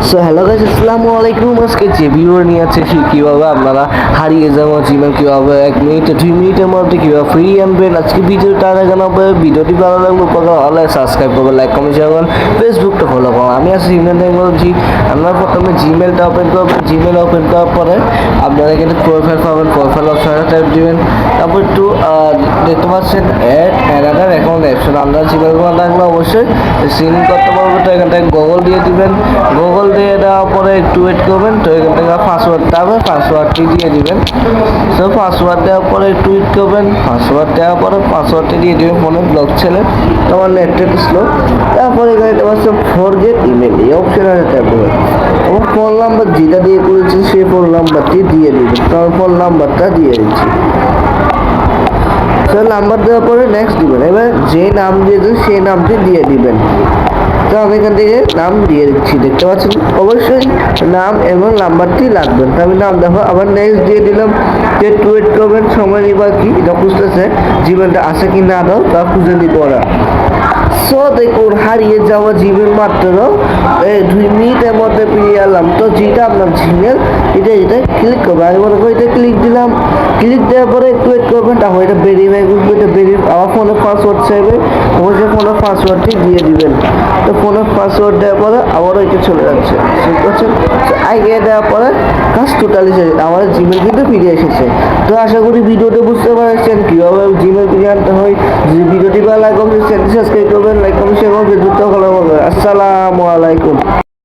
So hello guys, আসসালামু আলাইকুম। আজকে যে ভিডিও নিয়ে আছে কীভাবে আপনারা হারিয়ে যাওয়া জিমেল কীভাবে 1 মিনিট 2 মিনিটের মধ্যে কীভাবে ফ্রি আনবেন। আজকে ভিডিওটা জানাবো। ভিডিওটি ভালো লাগলে উপকার হলে সাবস্ক্রাইব করবেন, লাইক কমেন্ট শেয়ার করবেন, ফেসবুকটা ফলো করুন। আমি আছি জিমেল টেকনোলজি। আপনারা প্রথমে জিমেলটা ওপেন করবেন। জিমেল ওপেন করার পরে আপনারা এখানে প্রোফাইল পাবেন। প্রোফাইল অপশনে টাইপ দিবেন। তারপর একটু দেখতে পাচ্ছেন অ্যাডার অ্যাকাউন্ট অপশন। আপনারা জিমেলগুলো থাকলে অবশ্যই সিন করতে পারবেন। তো এখান থেকে গুগল দিয়ে দিবেন। গুগল দিয়ে দেওয়ার পরে একটু ওয়েট করবেন। তো এখান থেকে পাসওয়ার্ডটা হবে, পাসওয়ার্ডটি দিয়ে দিবেন। তো পাসওয়ার্ড দেওয়ার পরে একটু ওয়েট করবেন। পাসওয়ার্ড দেওয়ার পরে পাসওয়ার্ডটি দিয়ে দিবেন। ফোনে ব্লক ছেলে তোমার নেটওয়ার্ক স্লো। তারপরে এখানে তোমার ফরগেট ইমেল এই অপশন আছে ট্যাপ করবেন। এবং ফোন নাম্বার যেটা দিয়ে করেছি সেই ফোন নাম্বারটি দিয়ে দিবেন। তো আমি ফোন নাম্বারটা দিয়ে দিচ্ছি। তো নাম্বার দেওয়ার পরে নেক্সট দিবেন। এবার যে নাম দিয়েছেন সেই নামটি দিয়ে দিবেন। তো আমি এখান থেকে নাম দিয়ে দিচ্ছি, দেখতে পাচ্ছেন। অবশ্যই নাম এবং নাম্বারটি লাগবেন। তো আমি নাম দেখো আবার নেক্সট দিয়ে দিলাম। যে ওয়েট করবেন, সময় নিবা কি এটা খুঁজতেছে জিমেলটা আছে কি না দাও তা খুঁজে দিব ওরা। সো দেখুন হারিয়ে যাওয়া জিমেল মাত্র 2 মিনিটের মধ্যে পেয়ে এলাম। তো যেটা আপনার জিমেল এটা ক্লিক করবেন। আমি মনে করি এটা ক্লিক দিলাম। ক্লিক দেওয়ার পরে একটু ওয়েট করবেন। তারপর এটা ভেরিফাই করবে। এটা আমার ফোনে পাসওয়ার্ড চাইবে, অবশ্যই ফোনের পাসওয়ার্ডটি দিয়ে দিবেন। তো ফোনের পাসওয়ার্ড দেওয়ার পরে আবারও এটা চলে যাচ্ছে, ঠিক আছে। আগে দেওয়ার পরে কাজ টোটালি শেষ। আমাদের জিমেল কিন্তু ফিরে এসেছে। তো আশা করি ভিডিওটা বুঝতে পারছেন কীভাবে জিমেল ফিরে আনতে হয়। যদি ভিডিওটি ভালো লাগে চ্যানেলটি সাবস্ক্রাইব করবেন, লাইক কমেন্ট শেয়ার করবেন, ফেসবুকটা ফলো করবেন। আসসালামু আলাইকুম।